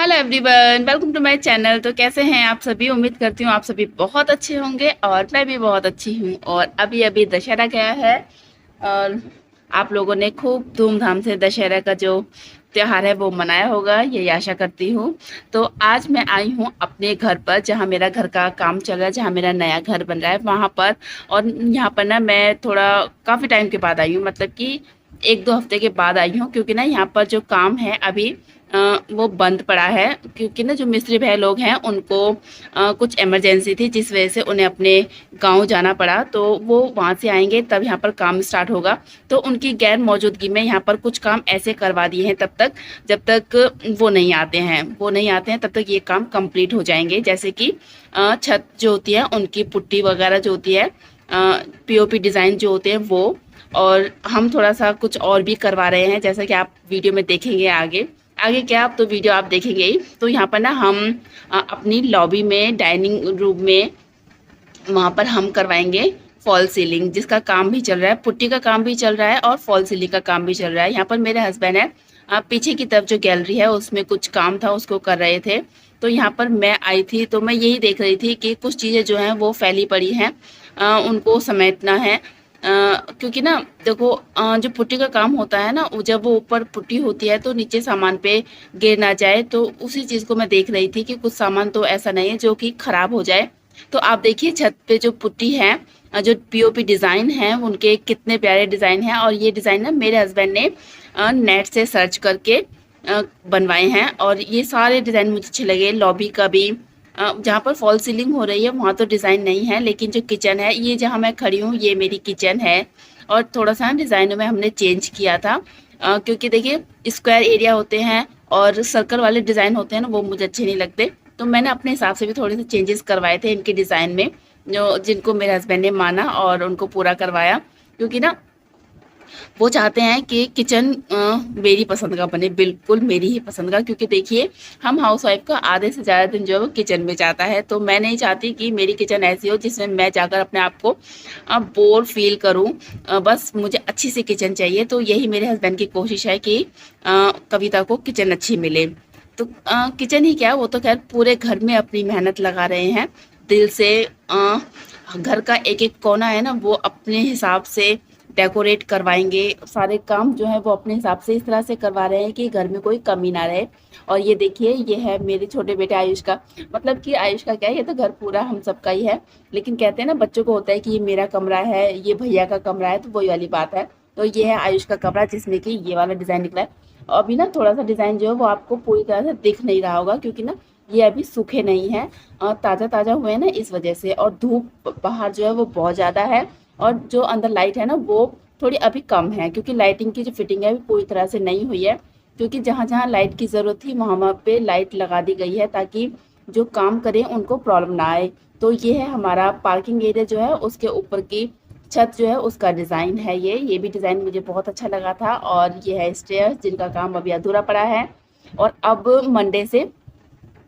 Hello everyone, welcome to my channel. तो कैसे हैं आप सभी? उम्मीद करती हूँ आप सभी बहुत अच्छे होंगे और मैं भी बहुत अच्छी हूँ। और अभी अभी दशहरा गया है और आप लोगों ने खूब धूमधाम से दशहरा का जो त्योहार है वो मनाया होगा, यही आशा करती हूँ। तो आज मैं आई हूँ अपने घर पर, जहाँ मेरा घर का काम चल रहा है, जहाँ मेरा नया घर बन रहा है वहाँ पर। और यहाँ पर ना मैं थोड़ा काफ़ी टाइम के बाद आई हूँ, मतलब कि 1-2 हफ्ते के बाद आई हूँ, क्योंकि ना यहाँ पर जो काम है अभी वो बंद पड़ा है। क्योंकि ना जो मिस्त्री भाई लोग हैं उनको कुछ इमरजेंसी थी, जिस वजह से उन्हें अपने गांव जाना पड़ा। तो वो वहाँ से आएंगे तब यहाँ पर काम स्टार्ट होगा। तो उनकी गैर मौजूदगी में यहाँ पर कुछ काम ऐसे करवा दिए हैं, तब तक जब तक वो नहीं आते हैं तब तक ये काम कंप्लीट हो जाएंगे। जैसे कि छत जो होती है उनकी पुट्टी वगैरह जो होती है, पीओपी डिज़ाइन जो होते हैं वो। और हम थोड़ा सा कुछ और भी करवा रहे हैं, जैसा कि आप वीडियो में देखेंगे। आगे आगे क्या, आप तो वीडियो आप देखेंगे ही। तो यहाँ पर ना हम अपनी लॉबी में, डाइनिंग रूम में, वहाँ पर हम करवाएंगे फॉल सीलिंग, जिसका काम भी चल रहा है। पुट्टी का काम भी चल रहा है और फॉल सीलिंग का काम भी चल रहा है। यहाँ पर मेरे हस्बैंड है, पीछे की तरफ जो गैलरी है उसमें कुछ काम था, उसको कर रहे थे। तो यहाँ पर मैं आई थी तो मैं यही देख रही थी कि कुछ चीज़ें जो हैं वो फैली पड़ी हैं, उनको समेटना है। क्योंकि ना देखो, जो पुट्टी का काम होता है ना, जब वो ऊपर पुट्टी होती है तो नीचे सामान पे गिर ना जाए। तो उसी चीज़ को मैं देख रही थी कि कुछ सामान तो ऐसा नहीं है जो कि खराब हो जाए। तो आप देखिए छत पे जो पुट्टी है, जो पीओपी डिज़ाइन है, उनके कितने प्यारे डिज़ाइन हैं। और ये डिज़ाइन ना मेरे हस्बैंड ने नेट से सर्च करके बनवाए हैं। और ये सारे डिज़ाइन मुझे अच्छे लगे। लॉबी का भी, जहाँ पर फॉल सीलिंग हो रही है वहाँ तो डिज़ाइन नहीं है, लेकिन जो किचन है, ये जहाँ मैं खड़ी हूँ ये मेरी किचन है। और थोड़ा सा डिज़ाइनों में हमने चेंज किया था, क्योंकि देखिए स्क्वायर एरिया होते हैं और सर्कल वाले डिज़ाइन होते हैं ना, वो मुझे अच्छे नहीं लगते। तो मैंने अपने हिसाब से भी थोड़े से चेंजेस करवाए थे इनके डिज़ाइन में, जो जिनको मेरे हस्बैंड ने माना और उनको पूरा करवाया। क्योंकि ना वो चाहते हैं कि किचन मेरी पसंद का बने, बिल्कुल मेरी ही पसंद का। क्योंकि देखिए हम हाउस वाइफ का आधे से ज़्यादा दिन जो है वो किचन में जाता है। तो मैं नहीं चाहती कि मेरी किचन ऐसी हो जिसमें मैं जाकर अपने आप को बोर फील करूं। बस मुझे अच्छी सी किचन चाहिए। तो यही मेरे हस्बैंड की कोशिश है कि कविता को किचन अच्छी मिले। तो किचन ही क्या, वो तो खैर पूरे घर में अपनी मेहनत लगा रहे हैं दिल से। घर का एक एक कोना है ना, वो अपने हिसाब से डेकोरेट करवाएंगे। सारे काम जो है वो अपने हिसाब से इस तरह से करवा रहे हैं कि घर में कोई कमी ना रहे। और ये देखिए, ये है मेरे छोटे बेटे आयुष का। मतलब कि आयुष का क्या है, ये तो घर पूरा हम सबका ही है। लेकिन कहते हैं ना, बच्चों को होता है कि ये मेरा कमरा है, ये भैया का कमरा है, तो वही वाली बात है। तो ये है आयुष का कमरा, जिसमें कि ये वाला डिज़ाइन निकला है। और अभी ना थोड़ा सा डिज़ाइन जो है वो आपको पूरी तरह से दिख नहीं रहा होगा, क्योंकि ना ये अभी सूखे नहीं हैं, ताज़ा ताज़ा हुए हैं ना, इस वजह से। और धूप बाहर जो है वो बहुत ज़्यादा है। और जो अंदर लाइट है ना वो थोड़ी अभी कम है, क्योंकि लाइटिंग की जो फिटिंग है वो पूरी तरह से नहीं हुई है। क्योंकि जहाँ जहाँ लाइट की ज़रूरत थी वहाँ वहाँ पे लाइट लगा दी गई है, ताकि जो काम करें उनको प्रॉब्लम ना आए। तो ये है हमारा पार्किंग एरिया जो है, उसके ऊपर की छत जो है उसका डिज़ाइन है ये भी डिज़ाइन मुझे बहुत अच्छा लगा था। और ये है स्टेयर्स, जिनका काम अभी अधूरा पड़ा है। और अब मंडे से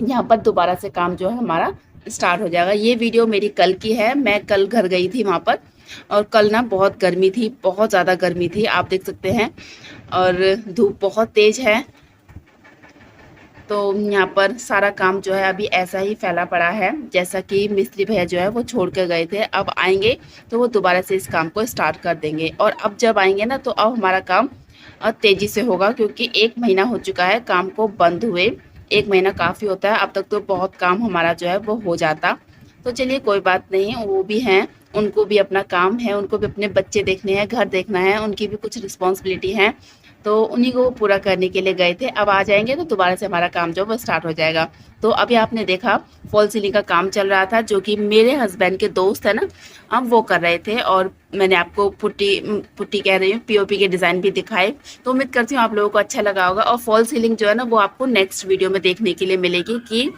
यहाँ पर दोबारा से काम जो है हमारा स्टार्ट हो जाएगा। ये वीडियो मेरी कल की है, मैं कल घर गई थी वहाँ पर। और कल ना बहुत गर्मी थी, बहुत ज़्यादा गर्मी थी, आप देख सकते हैं। और धूप बहुत तेज़ है। तो यहाँ पर सारा काम जो है अभी ऐसा ही फैला पड़ा है, जैसा कि मिस्त्री भैया जो है वो छोड़ कर गए थे। अब आएंगे तो वो दोबारा से इस काम को स्टार्ट कर देंगे। और अब जब आएंगे ना, तो अब हमारा काम तेज़ी से होगा, क्योंकि 1 महीना हो चुका है काम को बंद हुए। 1 महीना काफ़ी होता है, अब तक तो बहुत काम हमारा जो है वो हो जाता। तो चलिए कोई बात नहीं, वो भी हैं, उनको भी अपना काम है, उनको भी अपने बच्चे देखने हैं, घर देखना है, उनकी भी कुछ रिस्पॉन्सिबिलिटी है। तो उन्हीं को वो पूरा करने के लिए गए थे। अब आ जाएंगे तो दोबारा से हमारा काम जो है वो स्टार्ट हो जाएगा। तो अभी आपने देखा फॉल सीलिंग का काम चल रहा था, जो कि मेरे हस्बैंड के दोस्त है ना, हम वो कर रहे थे। और मैंने आपको पुट्टी पुट्टी कह रही हूँ, पीओपी के डिज़ाइन भी दिखाए। तो उम्मीद करती हूँ आप लोगों को अच्छा लगा होगा। और फॉल सीलिंग जो है ना, वो आपको नेक्स्ट वीडियो में देखने के लिए मिलेगी कि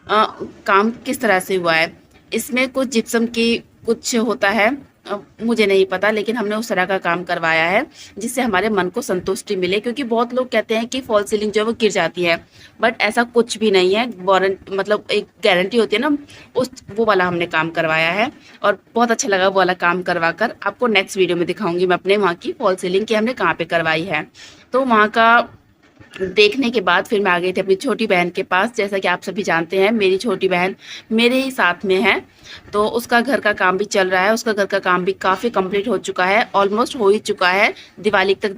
काम किस तरह से हुआ है। इसमें कुछ जिप्सम की कुछ होता है, मुझे नहीं पता, लेकिन हमने उस तरह का काम करवाया है जिससे हमारे मन को संतुष्टि मिले। क्योंकि बहुत लोग कहते हैं कि फॉल सीलिंग जो है वो गिर जाती है, बट ऐसा कुछ भी नहीं है। वारंट मतलब एक गारंटी होती है ना, उस वो वाला हमने काम करवाया है। और बहुत अच्छा लगा वो वाला काम करवा कर। आपको नेक्स्ट वीडियो में दिखाऊंगी मैं अपने वहाँ की फॉल सीलिंग की हमने कहाँ पे करवाई है। तो वहाँ का देखने के बाद फिर मैं आ गई थी अपनी छोटी बहन के पास। जैसा कि आप सभी जानते हैं, मेरी छोटी बहन मेरे ही साथ में है, तो उसका घर का काम भी चल रहा है। उसका घर का काम भी काफ़ी कंप्लीट हो चुका है, ऑलमोस्ट हो ही चुका है। दिवाली तक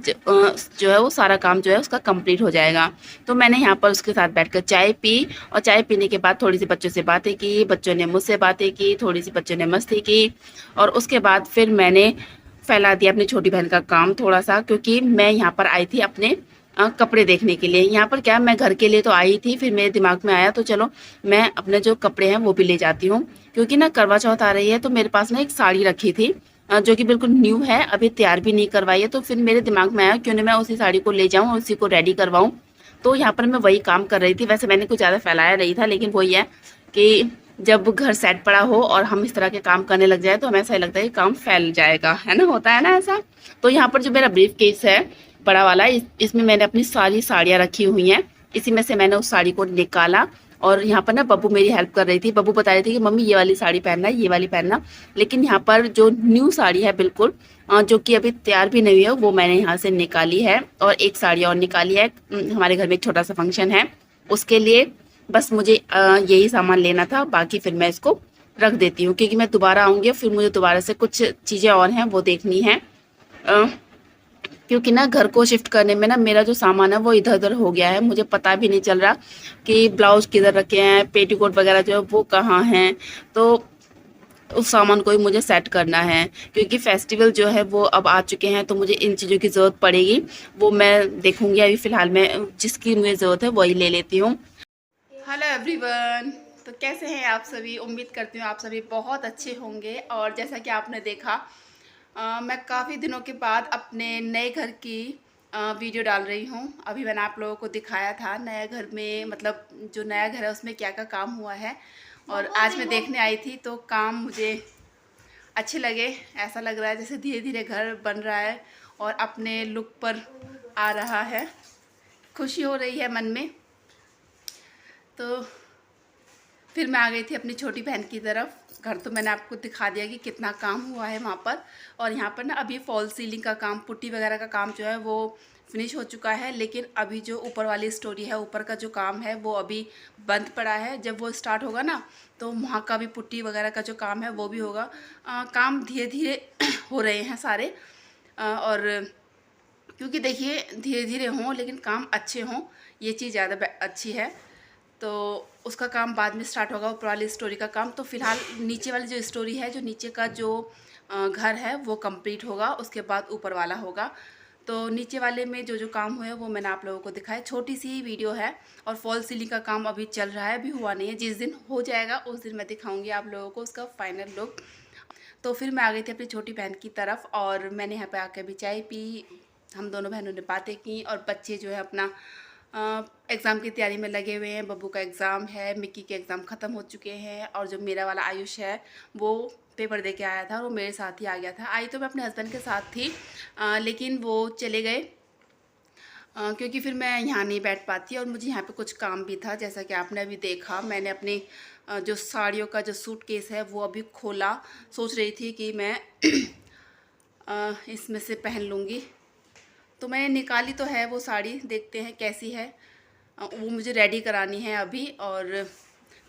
जो है वो सारा काम जो है उसका कंप्लीट हो जाएगा। तो मैंने यहाँ पर उसके साथ बैठकर चाय पी, और चाय पीने के बाद थोड़ी सी बच्चों से बातें की, बच्चों ने मुझसे बातें की, थोड़ी सी बच्चों ने मस्ती की, और उसके बाद फिर मैंने फैला दिया अपनी छोटी बहन का काम थोड़ा सा, क्योंकि मैं यहाँ पर आई थी अपने कपड़े देखने के लिए। यहाँ पर क्या, मैं घर के लिए तो आई थी, फिर मेरे दिमाग में आया तो चलो मैं अपने जो कपड़े हैं वो भी ले जाती हूँ, क्योंकि ना करवा चौथ आ रही है। तो मेरे पास ना एक साड़ी रखी थी जो कि बिल्कुल न्यू है, अभी तैयार भी नहीं करवाई है। तो फिर मेरे दिमाग में आया क्यों ना मैं उसी साड़ी को ले जाऊँ और उसी को रेडी करवाऊँ। तो यहाँ पर मैं वही काम कर रही थी। वैसे मैंने कुछ ज़्यादा फैलाया नहीं था, लेकिन वही है कि जब घर सेट पड़ा हो और हम इस तरह के काम करने लग जाए तो हमें ऐसा लगता है कि काम फैल जाएगा, है ना, होता है ना ऐसा। तो यहाँ पर जो मेरा ब्रीफ केस है बड़ा वाला, इसमें मैंने अपनी सारी साड़ियाँ रखी हुई हैं। इसी में से मैंने उस साड़ी को निकाला, और यहाँ पर ना बब्बू मेरी हेल्प कर रही थी। बब्बू बता रही थी कि मम्मी ये वाली साड़ी पहनना, ये वाली पहनना। लेकिन यहाँ पर जो न्यू साड़ी है बिल्कुल, जो कि अभी तैयार भी नहीं हुई है, वो मैंने यहाँ से निकाली है। और एक साड़ी और निकाली है, हमारे घर में एक छोटा सा फंक्शन है उसके लिए। बस मुझे यही सामान लेना था, बाकी फिर मैं इसको रख देती हूँ, क्योंकि मैं दोबारा आऊँगी, फिर मुझे दोबारा से कुछ चीज़ें और हैं वो देखनी है। क्योंकि ना घर को शिफ्ट करने में ना मेरा जो सामान है वो इधर उधर हो गया है। मुझे पता भी नहीं चल रहा कि ब्लाउज किधर रखे हैं, पेटीकोट वगैरह जो है वो कहाँ हैं। तो उस सामान को ही मुझे सेट करना है, क्योंकि फेस्टिवल जो है वो अब आ चुके हैं, तो मुझे इन चीज़ों की ज़रूरत पड़ेगी। वो मैं देखूंगी। अभी फ़िलहाल मैं जिसकी मुझे ज़रूरत है वही ले लेती हूँ। हेलो एवरीवन, तो कैसे हैं आप सभी? उम्मीद करती हूँ आप सभी बहुत अच्छे होंगे। और जैसा कि आपने देखा, मैं काफ़ी दिनों के बाद अपने नए घर की वीडियो डाल रही हूँ। अभी मैंने आप लोगों को दिखाया था नया घर में, मतलब जो नया घर है उसमें क्या क्या काम हुआ है। और आज मैं देखने आई थी तो काम मुझे अच्छे लगे। ऐसा लग रहा है जैसे धीरे धीरे घर बन रहा है और अपने लुक पर आ रहा है। खुशी हो रही है मन में। तो फिर मैं आ गई थी अपनी छोटी बहन की तरफ। घर तो मैंने आपको दिखा दिया कि कितना काम हुआ है वहाँ पर। और यहाँ पर ना अभी फॉल सीलिंग का काम, पुट्टी वगैरह का काम जो है वो फिनिश हो चुका है। लेकिन अभी जो ऊपर वाली स्टोरी है, ऊपर का जो काम है वो अभी बंद पड़ा है। जब वो स्टार्ट होगा ना तो वहाँ का भी पुट्टी वगैरह का जो काम है वो भी होगा। काम धीरे धीरे हो रहे हैं सारे। और क्योंकि देखिए धीरे धीरे हों लेकिन काम अच्छे हों, ये चीज़ ज़्यादा अच्छी है। तो उसका काम बाद में स्टार्ट होगा, ऊपर वाली स्टोरी का काम। तो फिलहाल नीचे वाली जो स्टोरी है, जो नीचे का जो घर है वो कंप्लीट होगा, उसके बाद ऊपर वाला होगा। तो नीचे वाले में जो जो काम हुए वो मैंने आप लोगों को दिखाया। छोटी सी ही वीडियो है। और फॉल सीलिंग का काम अभी चल रहा है, अभी हुआ नहीं है। जिस दिन हो जाएगा उस दिन मैं दिखाऊंगी आप लोगों को उसका फाइनल लुक। तो फिर मैं आ गई थी अपनी छोटी बहन की तरफ, और मैंने यहाँ पे आकर भी चाय पी। हम दोनों बहनों ने बातें की, और बच्चे जो है अपना एग्ज़ाम की तैयारी में लगे हुए हैं। बब्बू का एग्ज़ाम है, मिक्की के एग्ज़ाम ख़त्म हो चुके हैं, और जो मेरा वाला आयुष है वो पेपर दे के आया था और वो मेरे साथ ही आ गया था। आई तो मैं अपने हस्बैंड के साथ थी, लेकिन वो चले गए क्योंकि फिर मैं यहाँ नहीं बैठ पाती। और मुझे यहाँ पे कुछ काम भी था, जैसा कि आपने अभी देखा। मैंने अपने जो साड़ियों का जो सूटकेस है वो अभी खोला। सोच रही थी कि मैं इसमें से पहन लूँगी। तो मैंने निकाली तो है वो साड़ी, देखते हैं कैसी है। वो मुझे रेडी करानी है अभी, और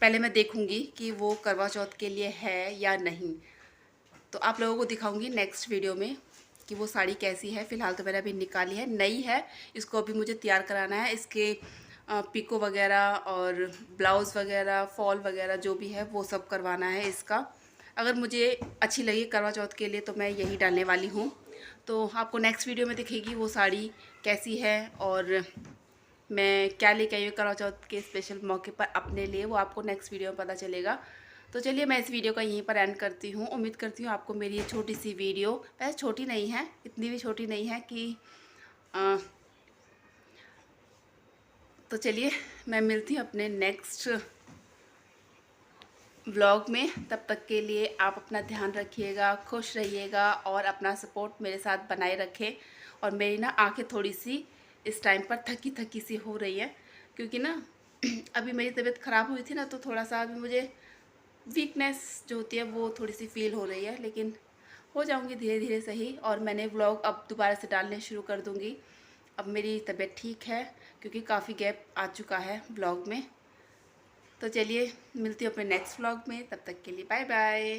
पहले मैं देखूँगी कि वो करवा चौथ के लिए है या नहीं। तो आप लोगों को दिखाऊंगी नेक्स्ट वीडियो में कि वो साड़ी कैसी है। फ़िलहाल तो मैंने अभी निकाली है, नई है। इसको अभी मुझे तैयार कराना है। इसके पिको वगैरह और ब्लाउज़ वगैरह, फॉल वगैरह जो भी है वो सब करवाना है इसका। अगर मुझे अच्छी लगी करवा चौथ के लिए तो मैं यही डालने वाली हूँ। तो आपको नेक्स्ट वीडियो में दिखेगी वो साड़ी कैसी है, और मैं क्या लेके आई हूँ करवा चौथ के स्पेशल मौके पर अपने लिए, वो आपको नेक्स्ट वीडियो में पता चलेगा। तो चलिए मैं इस वीडियो का यहीं पर एंड करती हूँ। उम्मीद करती हूँ आपको मेरी ये छोटी सी वीडियो, वैसे छोटी नहीं है, इतनी भी छोटी नहीं है कि तो चलिए मैं मिलती हूँ अपने नेक्स्ट व्लॉग में। तब तक के लिए आप अपना ध्यान रखिएगा, खुश रहिएगा, और अपना सपोर्ट मेरे साथ बनाए रखें। और मेरी ना आंखें थोड़ी सी इस टाइम पर थकी थकी सी हो रही है, क्योंकि ना अभी मेरी तबीयत ख़राब हुई थी ना, तो थोड़ा सा अभी मुझे वीकनेस जो होती है वो थोड़ी सी फील हो रही है। लेकिन हो जाऊंगी धीरे धीरे सही, और मैंने व्लॉग अब दोबारा से डालने शुरू कर दूंगी। अब मेरी तबीयत ठीक है, क्योंकि काफ़ी गैप आ चुका है ब्लॉग में। तो चलिए मिलती हूँ अपने नेक्स्ट व्लॉग में, तब तक के लिए बाय बाय।